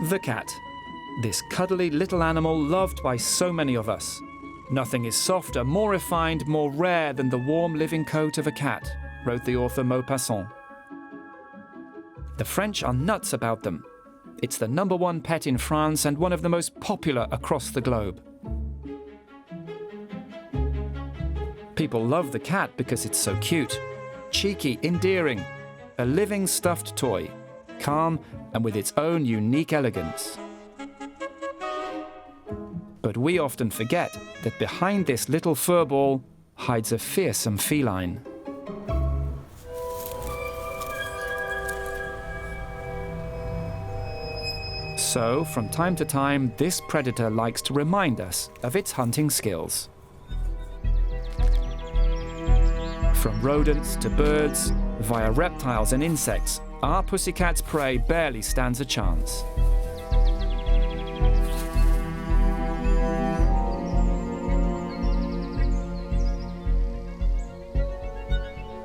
The cat. This cuddly little animal loved by so many of us. Nothing is softer, more refined, more rare than the warm living coat of a cat, wrote the author Maupassant. The French are nuts about them. It's the #1 pet in France and one of the most popular across the globe. People love the cat because it's so cute, cheeky, endearing, a living stuffed toy, calm and with its own unique elegance. But we often forget that behind this little furball hides a fearsome feline. So, from time to time, this predator likes to remind us of its hunting skills. From rodents to birds, via reptiles and insects, our pussycat's prey barely stands a chance.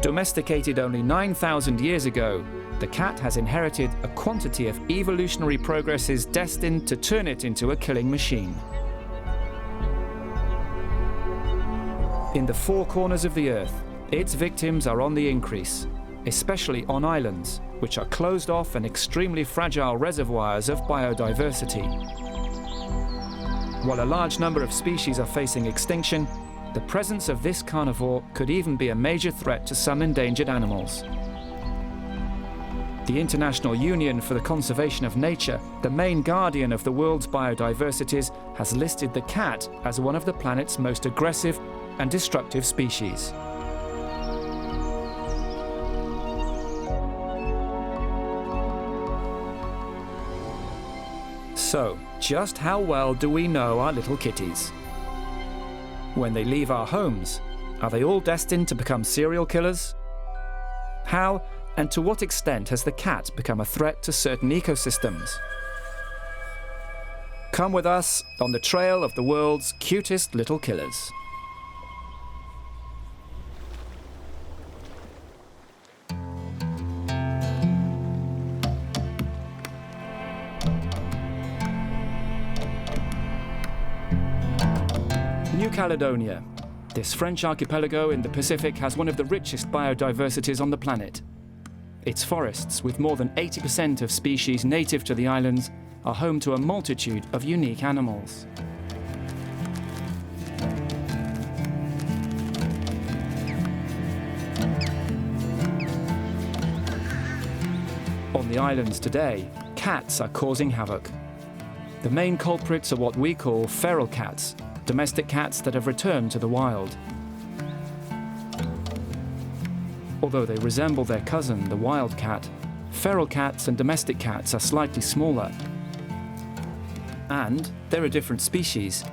Domesticated only 9,000 years ago, the cat has inherited a quantity of evolutionary progresses destined to turn it into a killing machine. In the four corners of the earth, its victims are on the increase, especially on islands, which are closed off and extremely fragile reservoirs of biodiversity. While a large number of species are facing extinction, the presence of this carnivore could even be a major threat to some endangered animals. The International Union for the Conservation of Nature, the main guardian of the world's biodiversities, has listed the cat as one of the planet's most aggressive and destructive species. So, just how well do we know our little kitties? When they leave our homes, are they all destined to become serial killers? How and to what extent has the cat become a threat to certain ecosystems? Come with us on the trail of the world's cutest little killers. New Caledonia. This French archipelago in the Pacific has one of the richest biodiversities on the planet. Its forests, with more than 80% of species native to the islands, are home to a multitude of unique animals. On the islands today, cats are causing havoc. The main culprits are what we call feral cats, domestic cats that have returned to the wild. Although they resemble their cousin, the wild cat, feral cats and domestic cats are slightly smaller. And they're a different species,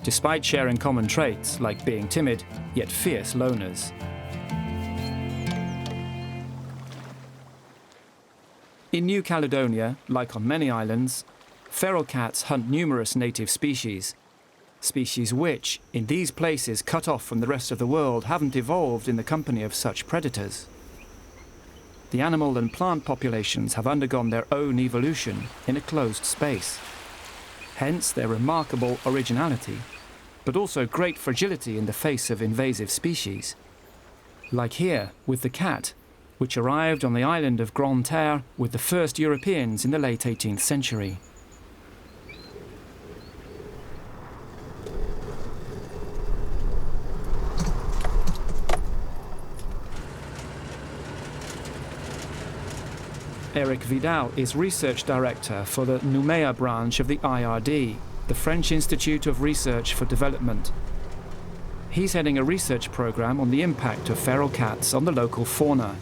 despite sharing common traits like being timid, yet fierce loners. In New Caledonia, like on many islands, feral cats hunt numerous native species. Species which, in these places cut off from the rest of the world, haven't evolved in the company of such predators. The animal and plant populations have undergone their own evolution in a closed space. Hence their remarkable originality, but also great fragility in the face of invasive species. Like here with the cat, which arrived on the island of Grande Terre with the first Europeans in the late 18th century. Eric Vidal is research director for the Nouméa branch of the IRD, the French Institute of Research for Development. He's heading a research program on the impact of feral cats on the local fauna.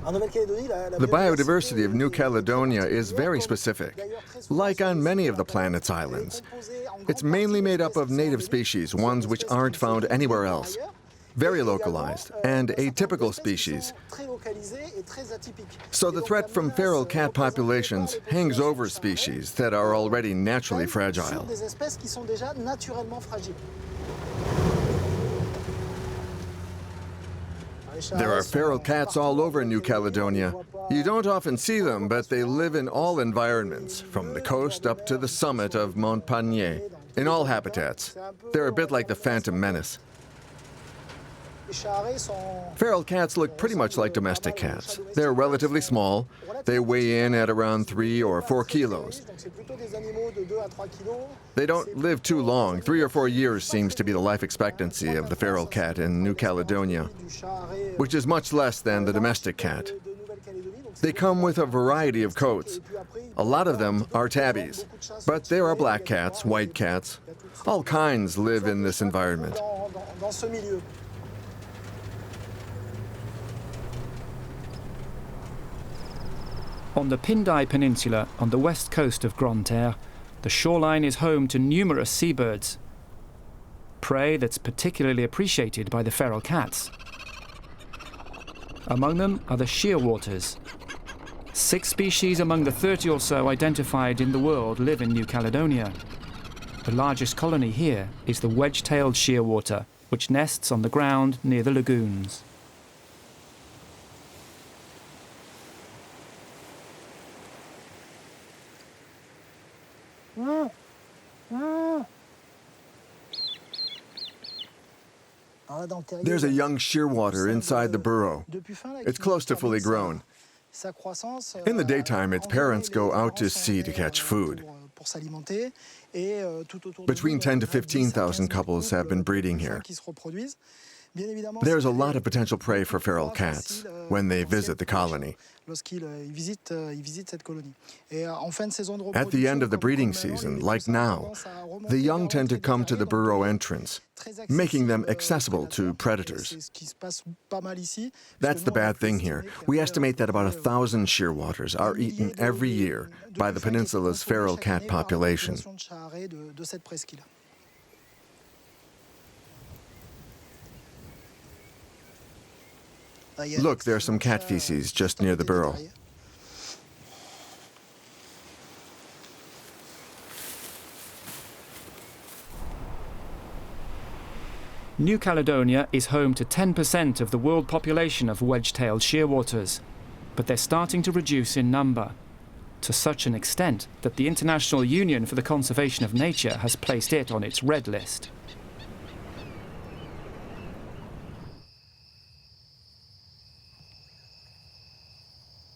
The biodiversity of New Caledonia is very specific. Like on many of the planet's islands, it's mainly made up of native species, ones which aren't found anywhere else. Very localized and atypical species. So the threat from feral cat populations hangs over species that are already naturally fragile. There are feral cats all over New Caledonia. You don't often see them, but they live in all environments, from the coast up to the summit of Mont Panier, in all habitats. They're a bit like the Phantom Menace. Feral cats look pretty much like domestic cats. They're relatively small. They weigh in at around 3 or 4 kilos. They don't live too long. 3 or 4 years seems to be the life expectancy of the feral cat in New Caledonia, which is much less than the domestic cat. They come with a variety of coats. A lot of them are tabbies, but there are black cats, white cats. All kinds live in this environment. On the Pindai Peninsula, on the west coast of Grande Terre, the shoreline is home to numerous seabirds, prey that's particularly appreciated by the feral cats. Among them are the shearwaters. 6 species among the 30 or so identified in the world live in New Caledonia. The largest colony here is the wedge-tailed shearwater, which nests on the ground near the lagoons. There's a young shearwater inside the burrow. It's close to fully grown. In the daytime, its parents go out to sea to catch food. Between 10 to 15,000 couples have been breeding here. There's a lot of potential prey for feral cats when they visit the colony. At the end of the breeding season, like now, the young tend to come to the burrow entrance, making them accessible to predators. That's the bad thing here. We estimate that about 1,000 shearwaters are eaten every year by the peninsula's feral cat population. Look, there's some cat feces just near the burrow. New Caledonia is home to 10% of the world population of wedge-tailed shearwaters, but they're starting to reduce in number, to such an extent that the International Union for the Conservation of Nature has placed it on its red list.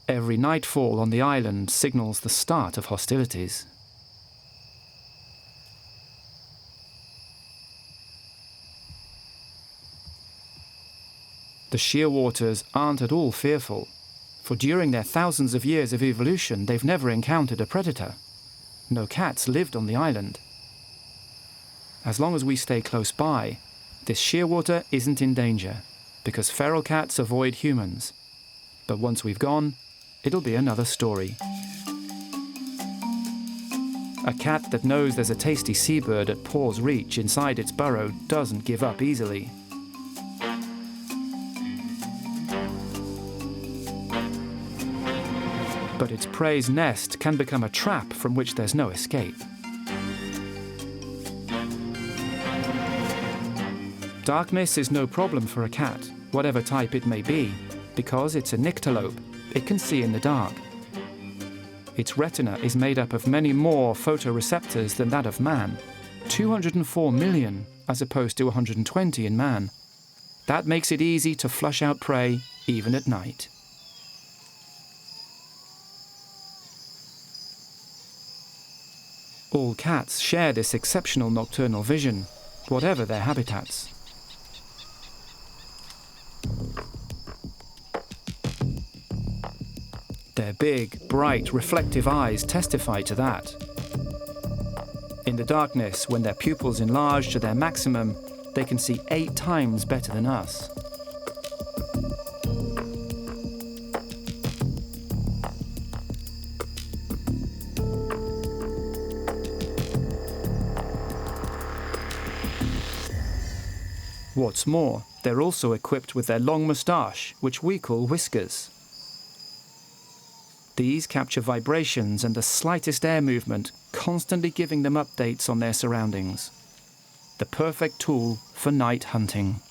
Every nightfall on the island signals the start of hostilities. The shearwaters aren't at all fearful, for during their thousands of years of evolution they've never encountered a predator. No cats lived on the island. As long as we stay close by, this shearwater isn't in danger, because feral cats avoid humans. But once we've gone, it'll be another story. A cat that knows there's a tasty seabird at paw's reach inside its burrow doesn't give up easily. But its prey's nest can become a trap from which there's no escape. Darkness is no problem for a cat, whatever type it may be, because it's a nyctalope. It can see in the dark. Its retina is made up of many more photoreceptors than that of man, 204 million as opposed to 120 in man. That makes it easy to flush out prey even at night. All cats share this exceptional nocturnal vision, whatever their habitats. Their big, bright, reflective eyes testify to that. In the darkness, when their pupils enlarge to their maximum, they can see 8 times better than us. What's more, they're also equipped with their long moustache, which we call whiskers. These capture vibrations and the slightest air movement, constantly giving them updates on their surroundings. The perfect tool for night hunting.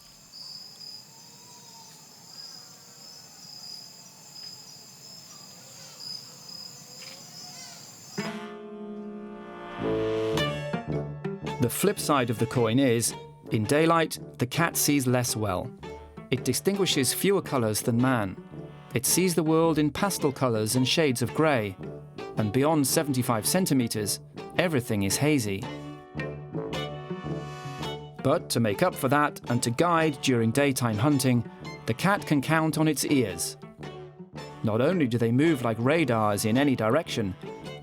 The flip side of the coin is, in daylight, the cat sees less well. It distinguishes fewer colours than man. It sees the world in pastel colours and shades of grey. And beyond 75 centimetres, everything is hazy. But to make up for that and to guide during daytime hunting, the cat can count on its ears. Not only do they move like radars in any direction,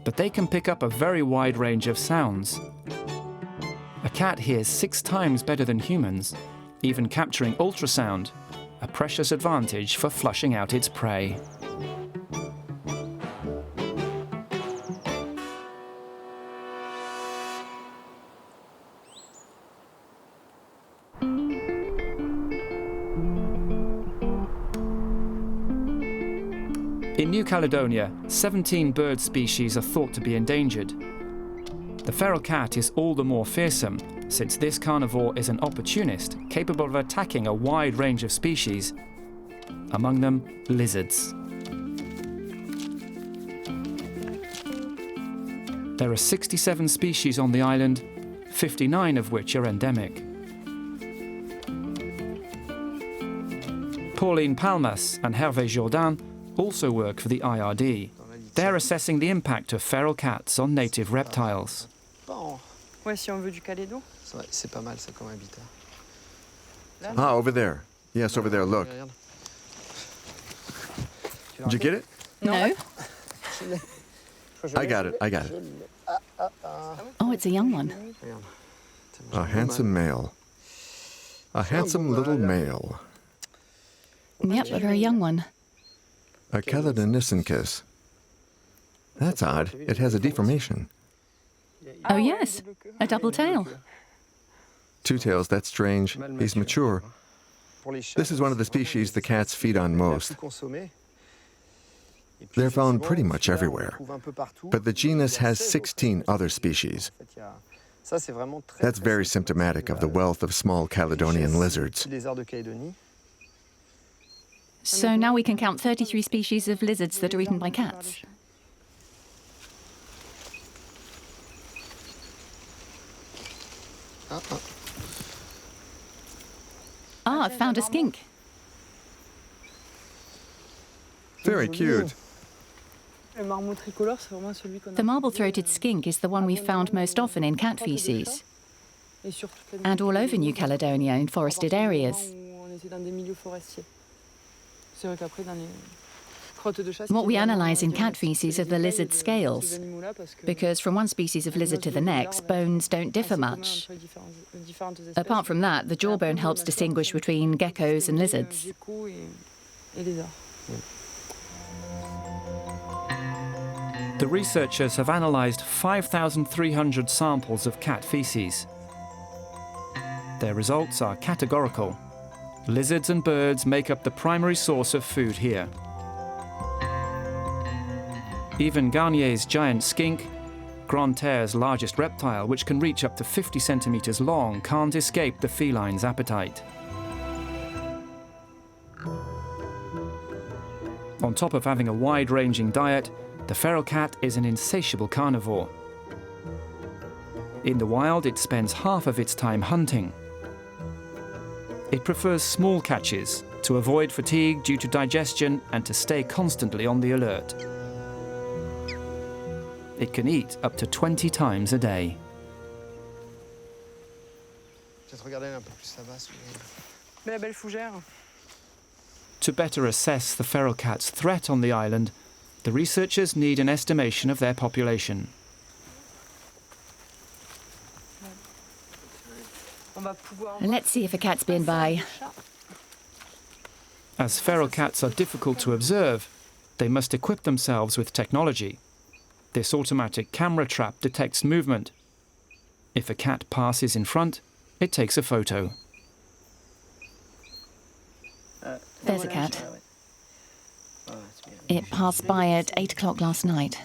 but they can pick up a very wide range of sounds. A cat hears 6 times better than humans, even capturing ultrasound, a precious advantage for flushing out its prey. In New Caledonia, 17 bird species are thought to be endangered. The feral cat is all the more fearsome, since this carnivore is an opportunist capable of attacking a wide range of species, among them lizards. There are 67 species on the island, 59 of which are endemic. Pauline Palmas and Hervé Jourdain also work for the IRD. They're assessing the impact of feral cats on native reptiles. Ah, over there. Yes, over there, look. Did you get it? No. I got it. Oh, it's a young one. A handsome male. A handsome little male. Yep, a very young one. A Caledonicensis. That's odd. It has a deformation. Oh, yes, a double tail. 2 tails, that's strange. He's mature. This is one of the species the cats feed on most. They're found pretty much everywhere. But the genus has 16 other species. That's very symptomatic of the wealth of small Caledonian lizards. So now we can count 33 species of lizards that are eaten by cats. Ah, I've found a skink. Very cute. The marble-throated skink is the one we've found most often in cat feces, and all over New Caledonia in forested areas. What we analyse in cat feces are the lizard scales, because from one species of lizard to the next, bones don't differ much. Apart from that, the jawbone helps distinguish between geckos and lizards. The researchers have analysed 5,300 samples of cat feces. Their results are categorical. Lizards and birds make up the primary source of food here. Even Garnier's giant skink, Grande Terre's largest reptile, which can reach up to 50 centimetres long, can't escape the feline's appetite. On top of having a wide-ranging diet, the feral cat is an insatiable carnivore. In the wild, it spends half of its time hunting. It prefers small catches to avoid fatigue due to digestion and to stay constantly on the alert. It can eat up to 20 times a day. To better assess the feral cat's threat on the island, the researchers need an estimation of their population. Let's see if a cat's been by. As feral cats are difficult to observe, they must equip themselves with technology. This automatic camera trap detects movement. If a cat passes in front, it takes a photo. There's a cat. It passed by at 8 o'clock last night.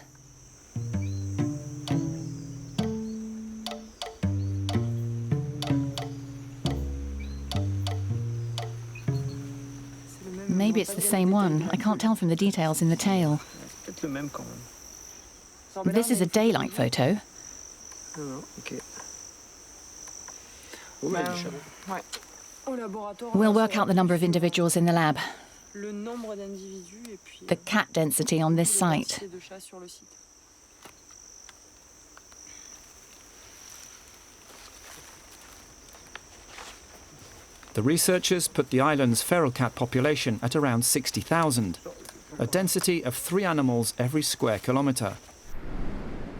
Maybe it's the same one. I can't tell from the details in the tail. This is a daylight photo. We'll work out the number of individuals in the lab. The cat density on this site. The researchers put the island's feral cat population at around 60,000, a density of 3 animals every square kilometre.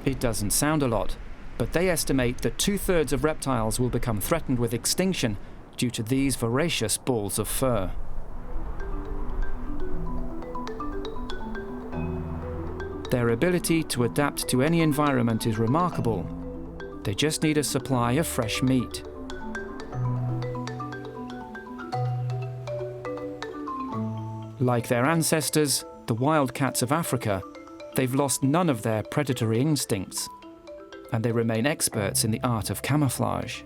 It doesn't sound a lot, but they estimate that 2/3 of reptiles will become threatened with extinction due to these voracious balls of fur. Their ability to adapt to any environment is remarkable. They just need a supply of fresh meat. Like their ancestors, the wild cats of Africa, they've lost none of their predatory instincts, and they remain experts in the art of camouflage.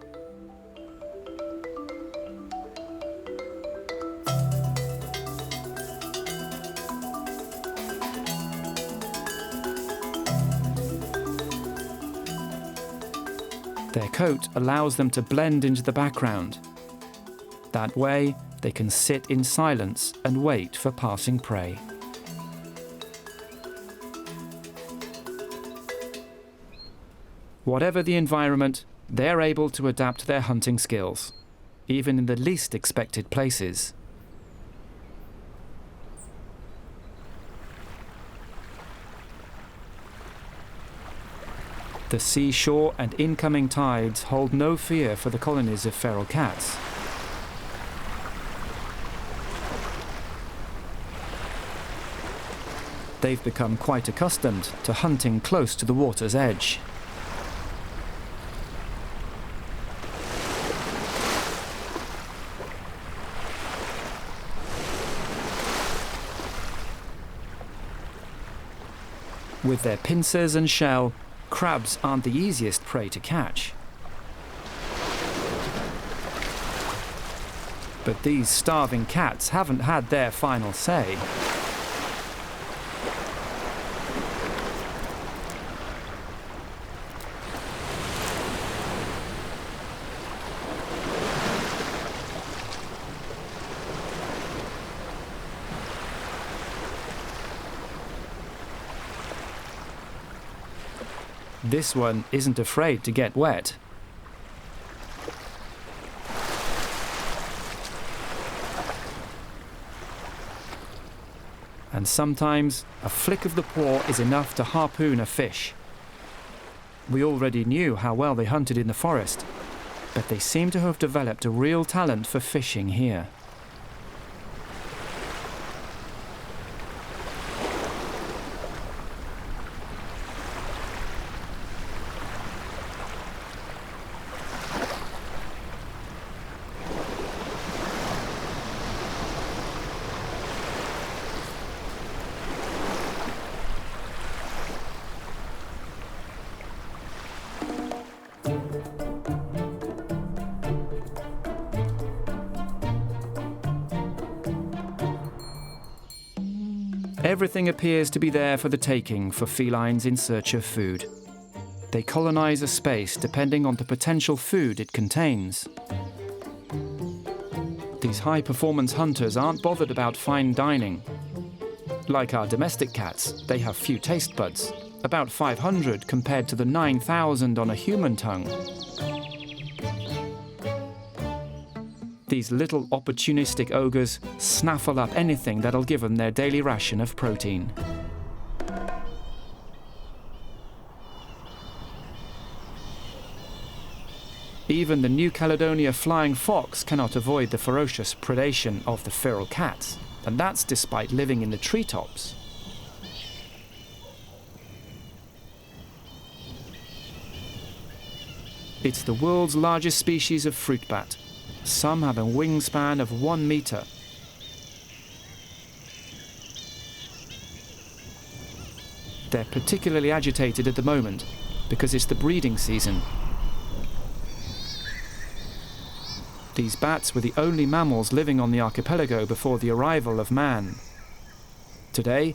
Their coat allows them to blend into the background. That way, they can sit in silence and wait for passing prey. Whatever the environment, they're able to adapt their hunting skills, even in the least expected places. The seashore and incoming tides hold no fear for the colonies of feral cats. They've become quite accustomed to hunting close to the water's edge. With their pincers and shell, crabs aren't the easiest prey to catch. But these starving cats haven't had their final say. This one isn't afraid to get wet. And sometimes a flick of the paw is enough to harpoon a fish. We already knew how well they hunted in the forest, but they seem to have developed a real talent for fishing here. Everything appears to be there for the taking for felines in search of food. They colonize a space depending on the potential food it contains. These high-performance hunters aren't bothered about fine dining. Like our domestic cats, they have few taste buds, about 500 compared to the 9,000 on a human tongue. These little opportunistic ogres snaffle up anything that'll give them their daily ration of protein. Even the New Caledonia flying fox cannot avoid the ferocious predation of the feral cats, and that's despite living in the treetops. It's the world's largest species of fruit bat. Some have a wingspan of 1 meter. They're particularly agitated at the moment because it's the breeding season. These bats were the only mammals living on the archipelago before the arrival of man. Today,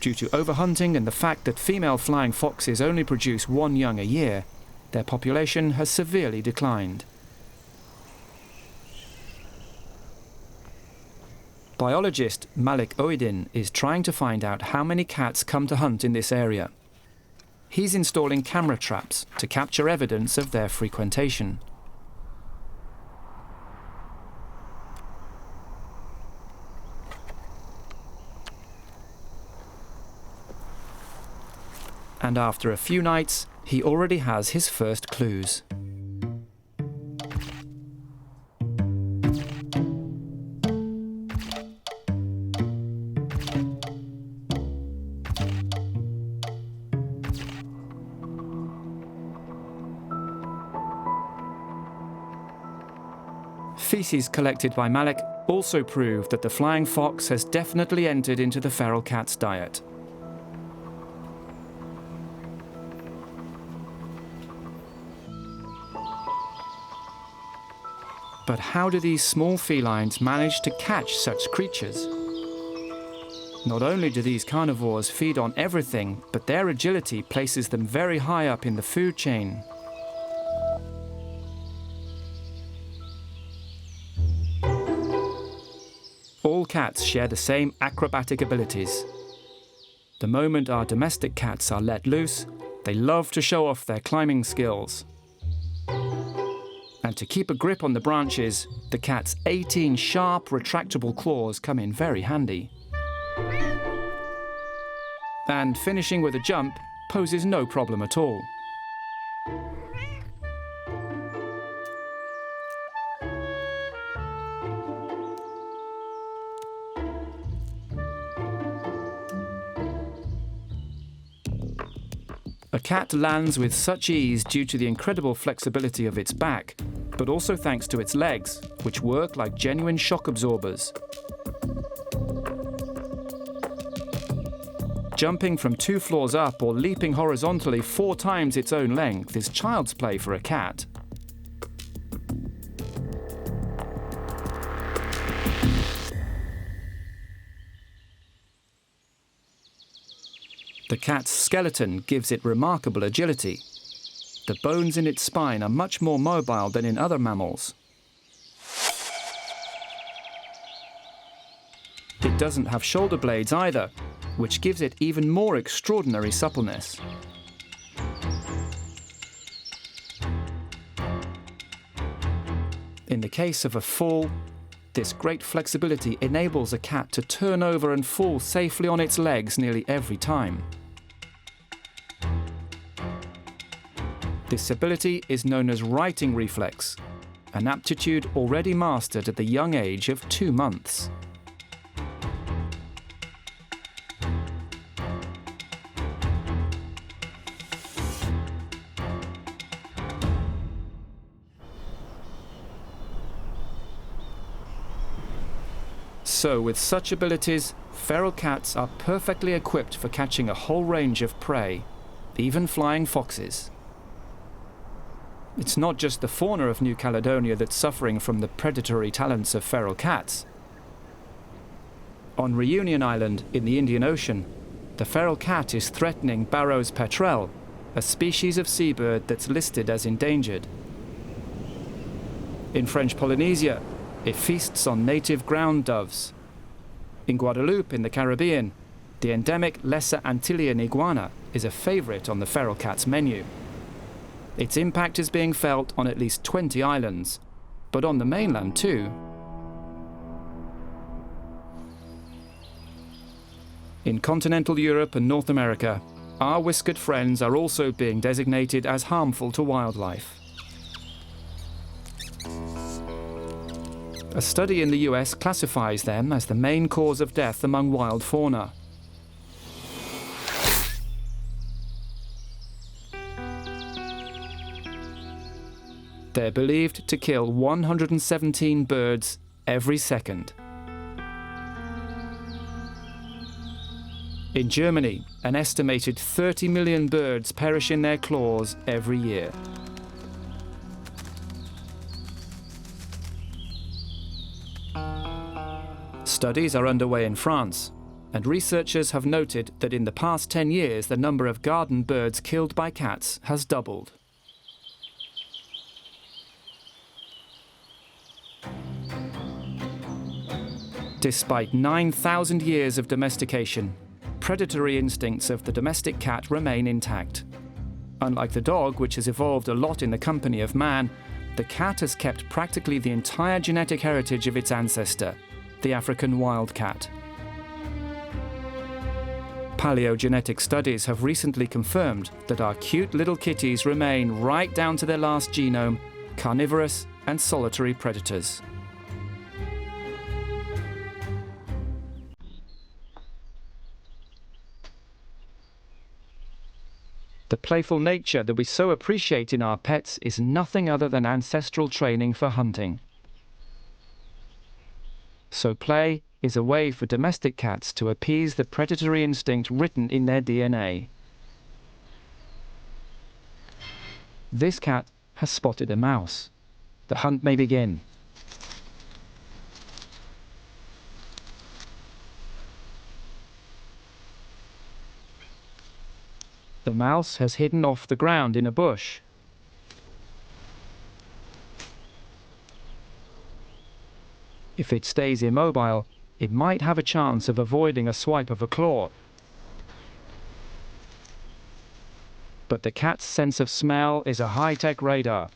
due to overhunting and the fact that female flying foxes only produce 1 young a year, their population has severely declined. Biologist Malik Oedin is trying to find out how many cats come to hunt in this area. He's installing camera traps to capture evidence of their frequentation. And after a few nights, he already has his first clues. Feces collected by Malik also prove that the flying fox has definitely entered into the feral cat's diet. But how do these small felines manage to catch such creatures? Not only do these carnivores feed on everything, but their agility places them very high up in the food chain. All cats share the same acrobatic abilities. The moment our domestic cats are let loose, they love to show off their climbing skills. And to keep a grip on the branches, the cat's 18 sharp, retractable claws come in very handy. And finishing with a jump poses no problem at all. A cat lands with such ease due to the incredible flexibility of its back, but also thanks to its legs, which work like genuine shock absorbers. Jumping from 2 floors up or leaping horizontally 4 times its own length is child's play for a cat. The cat's skeleton gives it remarkable agility. The bones in its spine are much more mobile than in other mammals. It doesn't have shoulder blades either, which gives it even more extraordinary suppleness. In the case of a fall, this great flexibility enables a cat to turn over and fall safely on its legs nearly every time. This ability is known as righting reflex, an aptitude already mastered at the young age of 2 months. So, with such abilities, feral cats are perfectly equipped for catching a whole range of prey, even flying foxes. It's not just the fauna of New Caledonia that's suffering from the predatory talents of feral cats. On Reunion Island in the Indian Ocean, the feral cat is threatening Barrow's petrel, a species of seabird that's listed as endangered. In French Polynesia, it feasts on native ground doves. In Guadeloupe, in the Caribbean, the endemic Lesser Antillean iguana is a favorite on the feral cat's menu. Its impact is being felt on at least 20 islands, but on the mainland too. In continental Europe and North America, our whiskered friends are also being designated as harmful to wildlife. A study in the US classifies them as the main cause of death among wild fauna. They're believed to kill 117 birds every second. In Germany, an estimated 30 million birds perish in their claws every year. Studies are underway in France, and researchers have noted that in the past 10 years the number of garden birds killed by cats has doubled. Despite 9,000 years of domestication, predatory instincts of the domestic cat remain intact. Unlike the dog, which has evolved a lot in the company of man, the cat has kept practically the entire genetic heritage of its ancestor, the African wildcat. Paleogenetic studies have recently confirmed that our cute little kitties remain right down to their last genome, carnivorous and solitary predators. The playful nature that we so appreciate in our pets is nothing other than ancestral training for hunting. So play is a way for domestic cats to appease the predatory instinct written in their DNA. This cat has spotted a mouse. The hunt may begin. The mouse has hidden off the ground in a bush. If it stays immobile, it might have a chance of avoiding a swipe of a claw. But the cat's sense of smell is a high-tech radar.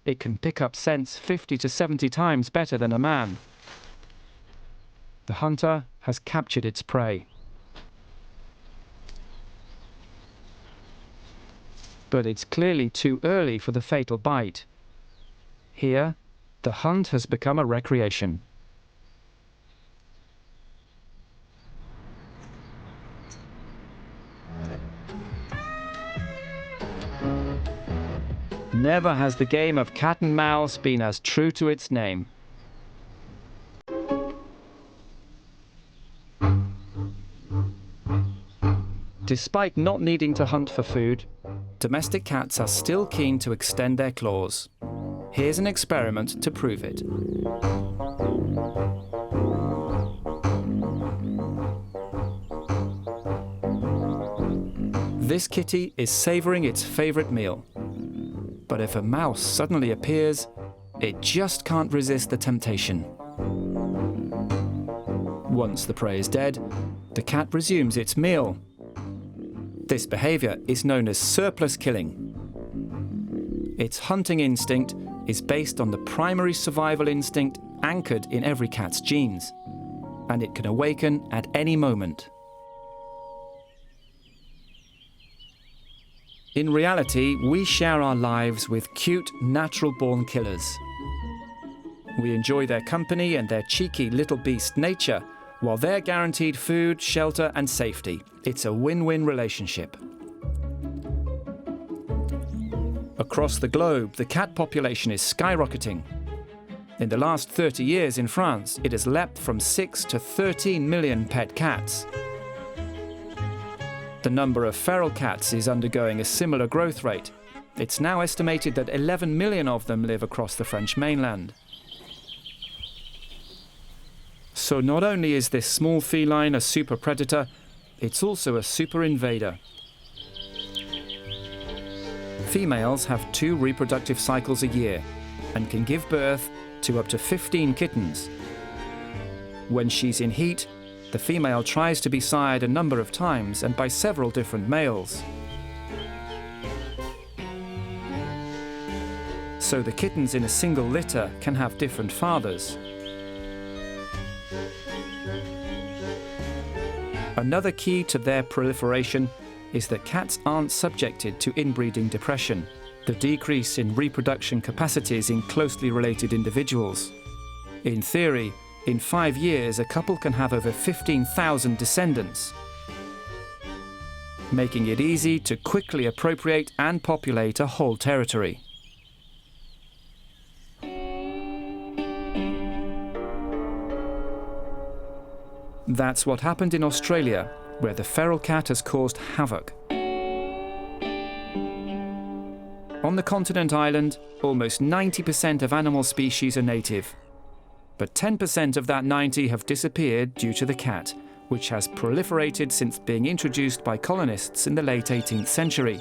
It can pick up scents 50 to 70 times better than a man. The hunter has captured its prey. But it's clearly too early for the fatal bite. Here, the hunt has become a recreation. Never has the game of cat and mouse been as true to its name. Despite not needing to hunt for food, domestic cats are still keen to extend their claws. Here's an experiment to prove it. This kitty is savoring its favorite meal. But if a mouse suddenly appears, it just can't resist the temptation. Once the prey is dead, the cat resumes its meal. This behavior is known as surplus killing. Its hunting instinct is based on the primary survival instinct anchored in every cat's genes, and it can awaken at any moment. In reality, we share our lives with cute, natural-born killers. We enjoy their company and their cheeky little beast nature, while they're guaranteed food, shelter, and safety. It's a win-win relationship. Across the globe, the cat population is skyrocketing. In the last 30 years in France, it has leapt from 6 to 13 million pet cats. The number of feral cats is undergoing a similar growth rate. It's now estimated that 11 million of them live across the French mainland. So not only is this small feline a super predator, it's also a super invader. Females have 2 reproductive cycles a year and can give birth to up to 15 kittens. When she's in heat, the female tries to be sired a number of times and by several different males. So the kittens in a single litter can have different fathers. Another key to their proliferation is that cats aren't subjected to inbreeding depression, the decrease in reproduction capacities in closely related individuals. In theory, in 5 years, a couple can have over 15,000 descendants, making it easy to quickly appropriate and populate a whole territory. That's what happened in Australia, where the feral cat has caused havoc. On the continent island, almost 90% of animal species are native. But 10% of that 90 have disappeared due to the cat, which has proliferated since being introduced by colonists in the late 18th century.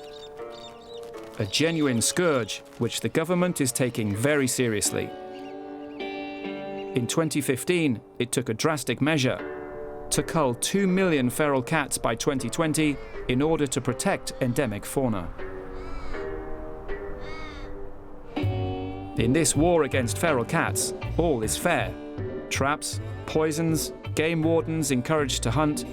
A genuine scourge, which the government is taking very seriously. In 2015, it took a drastic measure to cull 2 million feral cats by 2020 in order to protect endemic fauna. In this war against feral cats, all is fair. Traps, poisons, game wardens encouraged to hunt.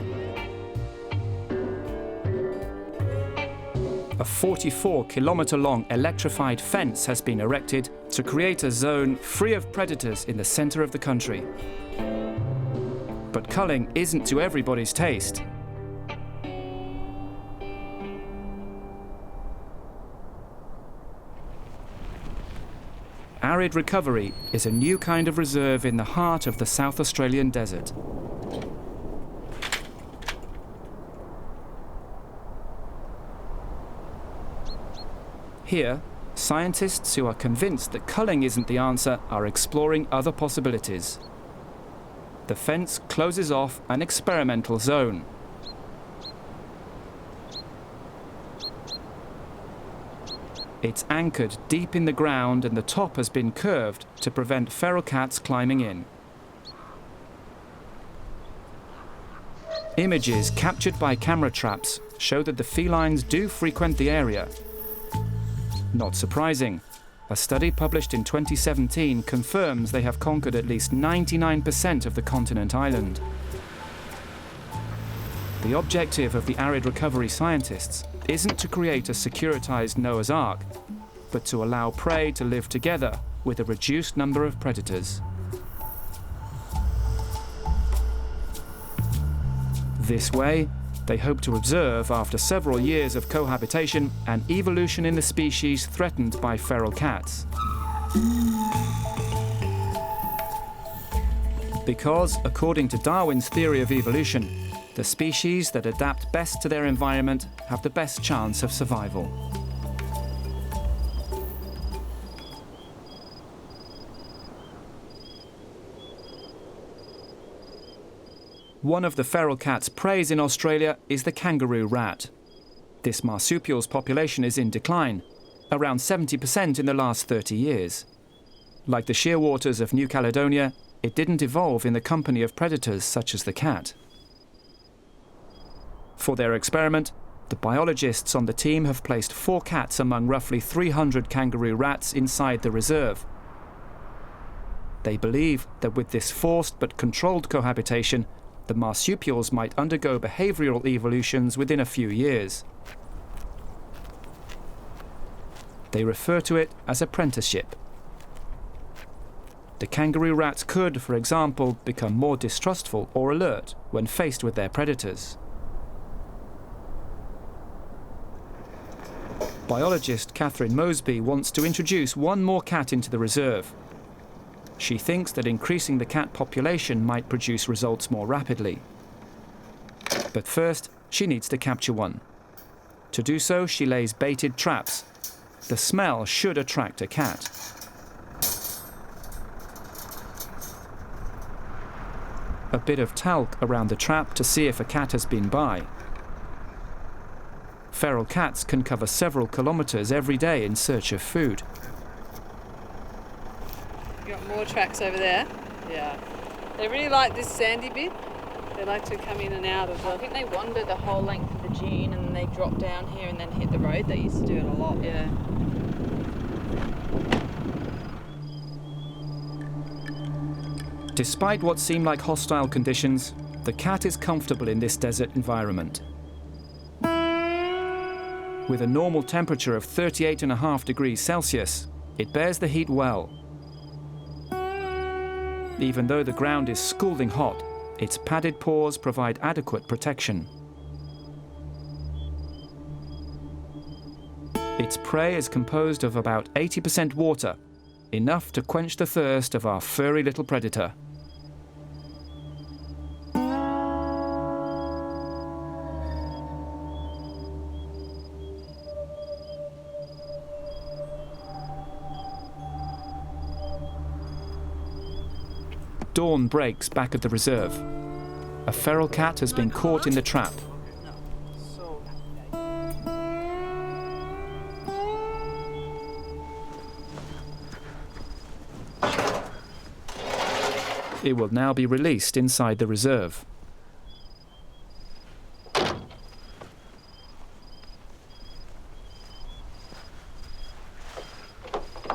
A 44-kilometre-long electrified fence has been erected to create a zone free of predators in the centre of the country. But culling isn't to everybody's taste. Arid recovery is a new kind of reserve in the heart of the South Australian desert. Here, scientists who are convinced that culling isn't the answer are exploring other possibilities. The fence closes off an experimental zone. It's anchored deep in the ground and the top has been curved to prevent feral cats climbing in. Images captured by camera traps show that the felines do frequent the area. Not surprising. A study published in 2017 confirms they have conquered at least 99% of the continent island. The objective of the arid recovery scientists isn't to create a securitized Noah's Ark, but to allow prey to live together with a reduced number of predators. This way, they hope to observe, after several years of cohabitation, an evolution in the species threatened by feral cats. Because, according to Darwin's theory of evolution, the species that adapt best to their environment have the best chance of survival. One of the feral cat's preys in Australia is the kangaroo rat. This marsupial's population is in decline, around 70% in the last 30 years. Like the shearwaters of New Caledonia, it didn't evolve in the company of predators such as the cat. For their experiment, the biologists on the team have placed 4 cats among roughly 300 kangaroo rats inside the reserve. They believe that with this forced but controlled cohabitation, the marsupials might undergo behavioural evolutions within a few years. They refer to it as apprenticeship. The kangaroo rats could, for example, become more distrustful or alert when faced with their predators. Biologist Catherine Mosby wants to introduce one more cat into the reserve. She thinks that increasing the cat population might produce results more rapidly. But first, she needs to capture one. To do so, she lays baited traps. The smell should attract a cat. A bit of talc around the trap to see if a cat has been by. Feral cats can cover several kilometres every day in search of food. You got more tracks over there. Yeah. They really like this sandy bit. They like to come in and out of the... I think they wander the whole length of the dune and then they drop down here and then hit the road. They used to do it a lot. Yeah. Despite what seem like hostile conditions, the cat is comfortable in this desert environment. With a normal temperature of 38.5 degrees Celsius, it bears the heat well. Even though the ground is scalding hot, its padded paws provide adequate protection. Its prey is composed of about 80% water, enough to quench the thirst of our furry little predator. Dawn breaks back at the reserve. A feral cat has been caught in the trap. It will now be released inside the reserve.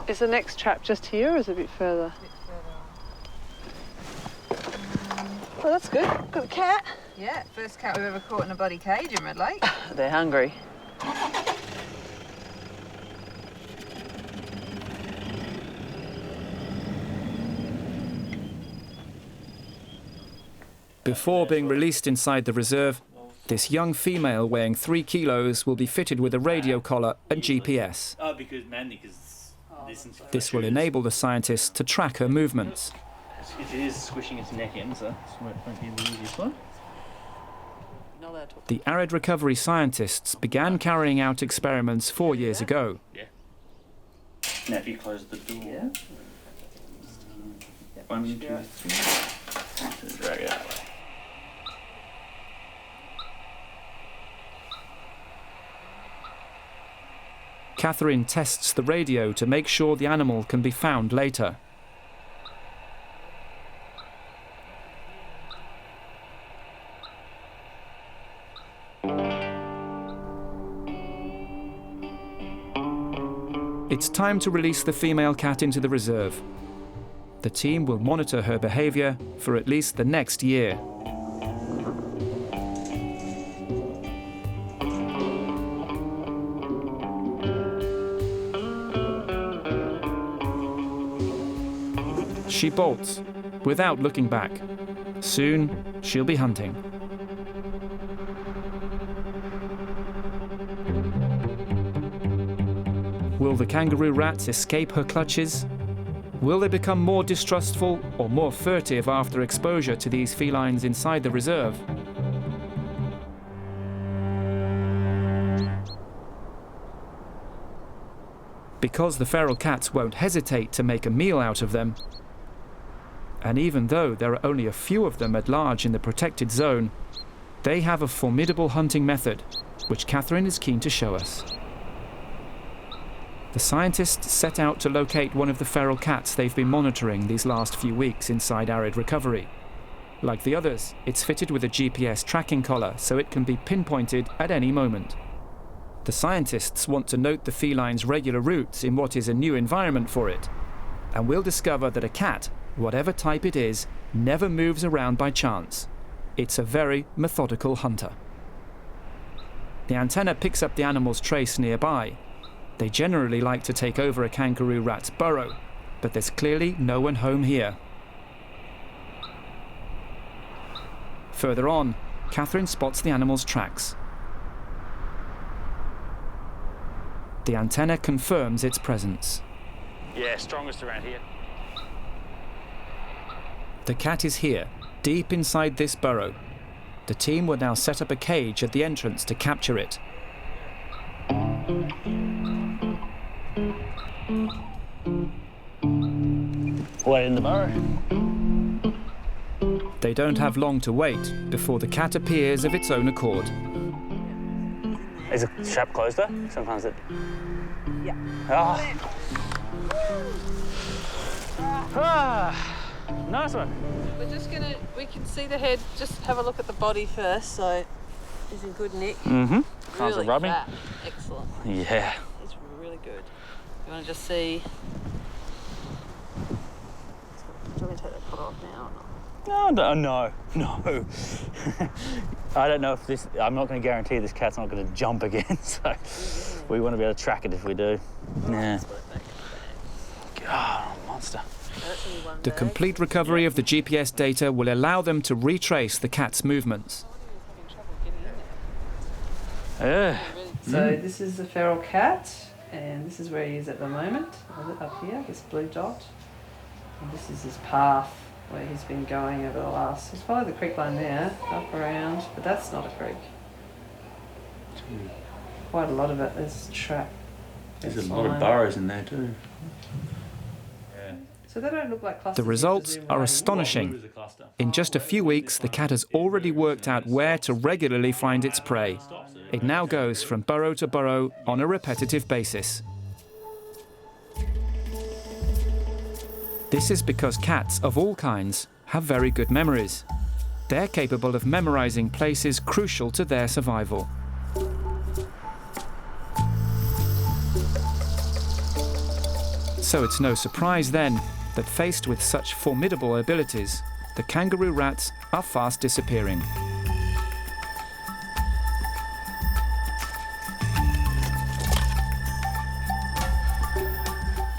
Is the next trap just here or is it a bit further? Oh, that's good. Got a cat. Yeah, first cat we've ever caught in a bloody cage in Red Lake. They're hungry. Before being released inside the reserve, this young female weighing 3 kilos will be fitted with a radio collar and GPS. This will enable the scientists to track her movements. It is squishing its neck in, so it won't be the easiest one. The arid recovery scientists began carrying out experiments 4 years ago. Yeah. Now if you close the door. Yeah. 1, 2, 3. Drag it out. Catherine tests the radio to make sure the animal can be found later. It's time to release the female cat into the reserve. The team will monitor her behaviour for at least the next year. She bolts, without looking back. Soon, she'll be hunting. Will the kangaroo rats escape her clutches? Will they become more distrustful or more furtive after exposure to these felines inside the reserve? Because the feral cats won't hesitate to make a meal out of them, and even though there are only a few of them at large in the protected zone, they have a formidable hunting method, which Catherine is keen to show us. The scientists set out to locate one of the feral cats they've been monitoring these last few weeks inside arid recovery. Like the others, it's fitted with a GPS tracking collar so it can be pinpointed at any moment. The scientists want to note the feline's regular routes in what is a new environment for it, and we'll discover that a cat, whatever type it is, never moves around by chance. It's a very methodical hunter. The antenna picks up the animal's trace nearby. They generally like to take over a kangaroo rat's burrow, but there's clearly no one home here. Further on, Catherine spots the animal's tracks. The antenna confirms its presence. Yeah, strongest around here. The cat is here, deep inside this burrow. The team will now set up a cage at the entrance to capture it. Wait in the burrow. They don't have long to wait before the cat appears of its own accord. Is the trap closed though? Sometimes it... Yeah. Ah. Ah. Nice one. We're just gonna, we can see the head, just have a look at the body first, so he's in good nick. Mm-hmm. Sounds Really rubbing. fat. Excellent. Yeah. He's really good. You wanna just see, do you want me to take that collar off now or not? No. I don't know if this, I'm not going to guarantee this cat's not going to jump again, so we want to be able to track it if we do. Yeah. God, monster. The complete recovery of the GPS data will allow them to retrace the cat's movements. Yeah. So this is the feral cat, and this is where he is at the moment, up here, this blue dot. And this is his path where he's been going over the last... He's followed the creek line there, up around, but that's not a creek. Quite a lot of it is trap. There's a lot of burrows in there too. Yeah. So they don't look like clusters. The results are astonishing. In just a few weeks, the cat has already worked out where to regularly find its prey. It now goes from burrow to burrow on a repetitive basis. This is because cats of all kinds have very good memories. They're capable of memorizing places crucial to their survival. So it's no surprise then that faced with such formidable abilities, the kangaroo rats are fast disappearing.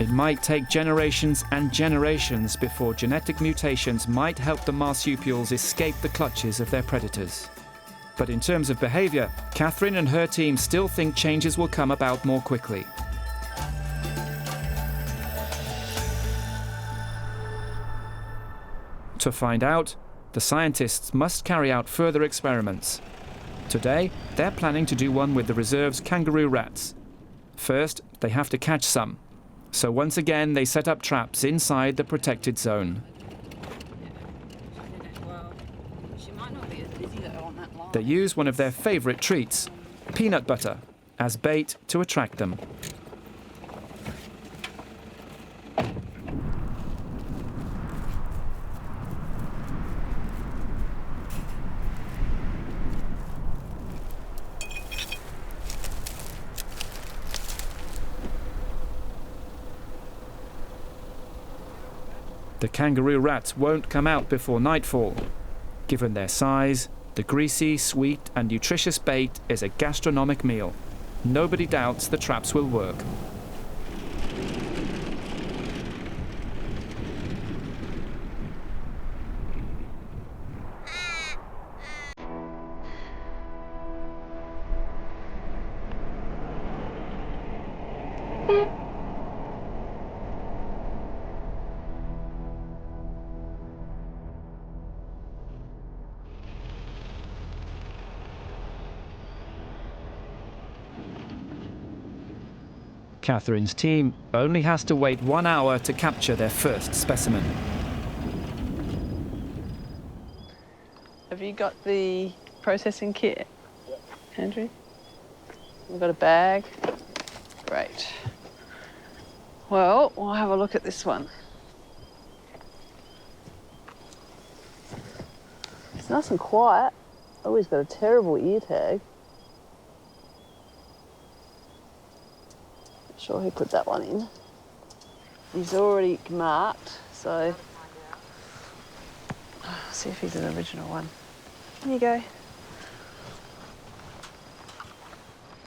It might take generations and generations before genetic mutations might help the marsupials escape the clutches of their predators. But in terms of behavior, Catherine and her team still think changes will come about more quickly. To find out, the scientists must carry out further experiments. Today, they're planning to do one with the reserve's kangaroo rats. First, they have to catch some. So once again, they set up traps inside the protected zone. They use one of their favorite treats, peanut butter, as bait to attract them. The kangaroo rats won't come out before nightfall. Given their size, the greasy, sweet and nutritious bait is a gastronomic meal. Nobody doubts the traps will work. Catherine's team only has to wait 1 hour to capture their first specimen. Have you got the processing kit, Andrew? We've got a bag. Great. Well, we'll have a look at this one. It's nice and quiet. Oh, he's got a terrible ear tag. Not sure who put that one in. He's already marked, so see if he's an original one. Here you go.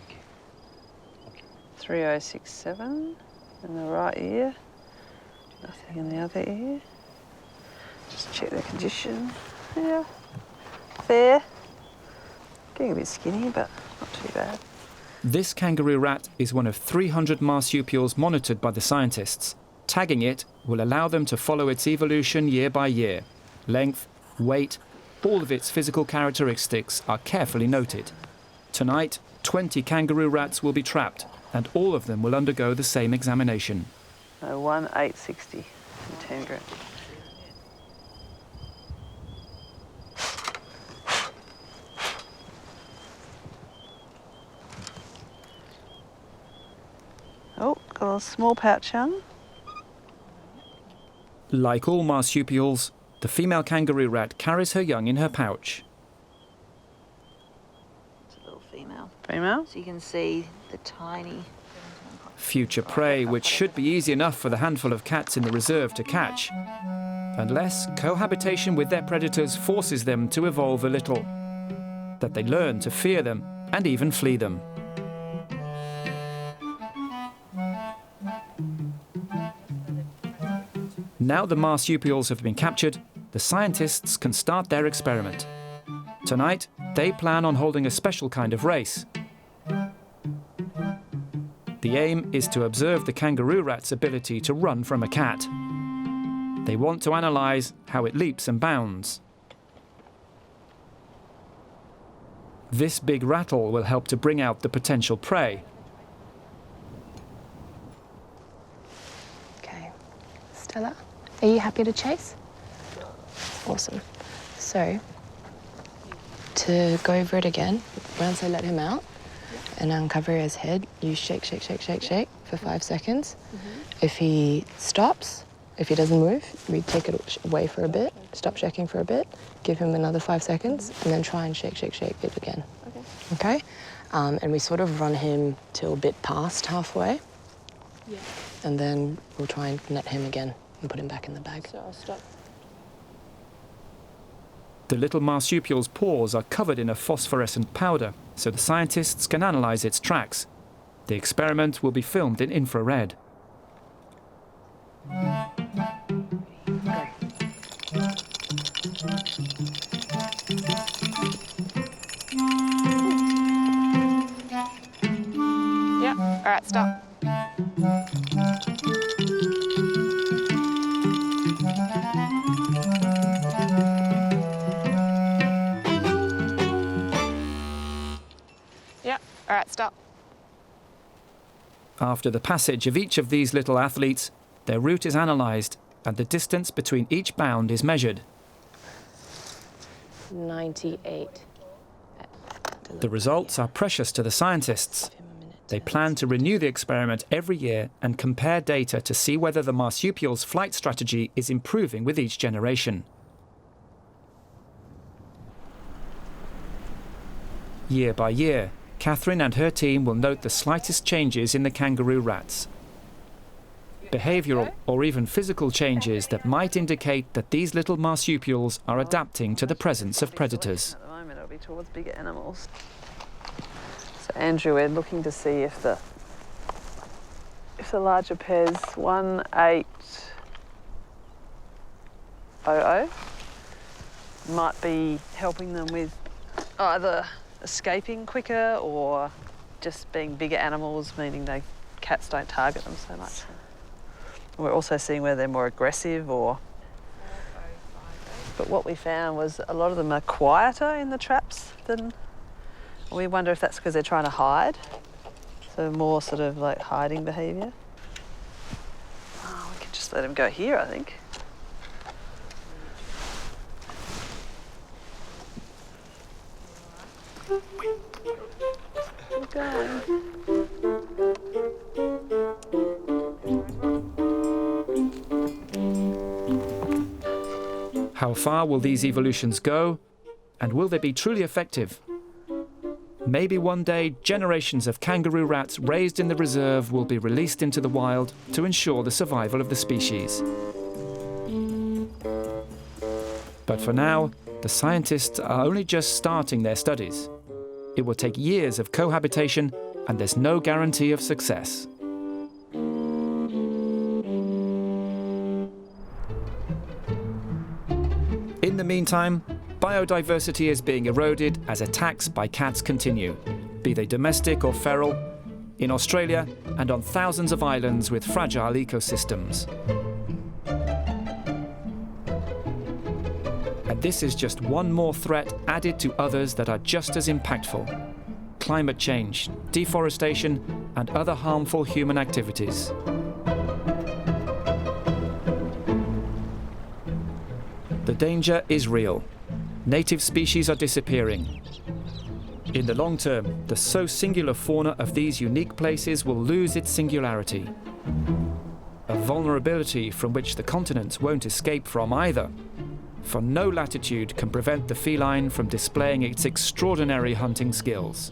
Okay. 3067 in the right ear. Nothing in the other ear. Just check the condition. Yeah, fair. Getting a bit skinny, but not too bad. This kangaroo rat is one of 300 marsupials monitored by the scientists. Tagging it will allow them to follow its evolution year by year. Length, weight, all of its physical characteristics are carefully noted. Tonight, 20 kangaroo rats will be trapped, and all of them will undergo the same examination. 1,860 and 10 grams. Oh, got a small pouch young. Like all marsupials, the female kangaroo rat carries her young in her pouch. It's a little female. Female? So you can see the tiny... Future prey which should be easy enough for the handful of cats in the reserve to catch, unless cohabitation with their predators forces them to evolve a little, that they learn to fear them and even flee them. Now the marsupials have been captured, the scientists can start their experiment. Tonight, they plan on holding a special kind of race. The aim is to observe the kangaroo rat's ability to run from a cat. They want to analyse how it leaps and bounds. This big rattle will help to bring out the potential prey. Okay, Stella, are you happy to chase? Awesome. So, to go over it again, once I let him out and uncover his head, you shake, shake, shake, shake, shake for 5 seconds. If he stops, if he doesn't move, we take it away for a bit. stop shaking for a bit, give him another 5 seconds, and then try and shake it again. Okay? And we sort of run him till a bit past halfway. Yeah. And then we'll try and net him again and put him back in the bag. So I'll stop. The little marsupial's paws are covered in a phosphorescent powder, so the scientists can analyze its tracks. The experiment will be filmed in infrared. Yeah, all right, stop. Yeah, all right, stop. After the passage of each of these little athletes, their route is analysed and the distance between each bound is measured. 98. The results are precious to the scientists. They plan to renew the experiment every year and compare data to see whether the marsupial's flight strategy is improving with each generation. Year by year, Catherine and her team will note the slightest changes in the kangaroo rats. Behavioural or even physical changes that might indicate that these little marsupials are adapting to the presence of predators. At the moment it'll be towards bigger animals. So Andrew, we're looking to see if the larger pairs 1800 might be helping them with either escaping quicker or just being bigger animals, meaning cats don't target them so much. We're also seeing whether they're more aggressive or... But what we found was a lot of them are quieter in the traps than... We wonder if that's because they're trying to hide. So more sort of like hiding behaviour. Oh, we could just let them go here, I think. Keep going. How far will these evolutions go? And will they be truly effective? Maybe one day generations of kangaroo rats raised in the reserve will be released into the wild to ensure the survival of the species. But for now, the scientists are only just starting their studies. It will take years of cohabitation, and there's no guarantee of success. In the meantime, biodiversity is being eroded as attacks by cats continue, be they domestic or feral, in Australia and on thousands of islands with fragile ecosystems. And this is just one more threat added to others that are just as impactful: climate change, deforestation, and other harmful human activities. The danger is real. Native species are disappearing. In the long term, the so singular fauna of these unique places will lose its singularity. A vulnerability from which the continents won't escape from either, for no latitude can prevent the feline from displaying its extraordinary hunting skills.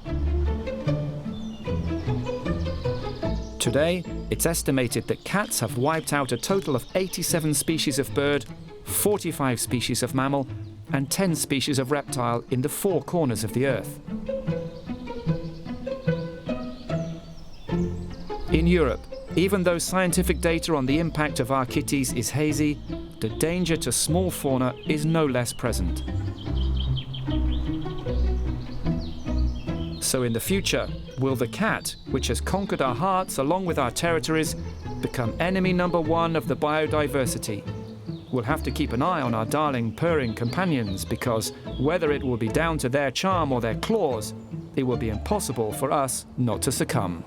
Today, it's estimated that cats have wiped out a total of 87 species of bird, 45 species of mammal, and 10 species of reptile in the 4 corners of the Earth. In Europe, even though scientific data on the impact of our kitties is hazy, the danger to small fauna is no less present. So in the future, will the cat, which has conquered our hearts along with our territories, become enemy number 1 of the biodiversity? We'll have to keep an eye on our darling purring companions, because whether it will be down to their charm or their claws, it will be impossible for us not to succumb.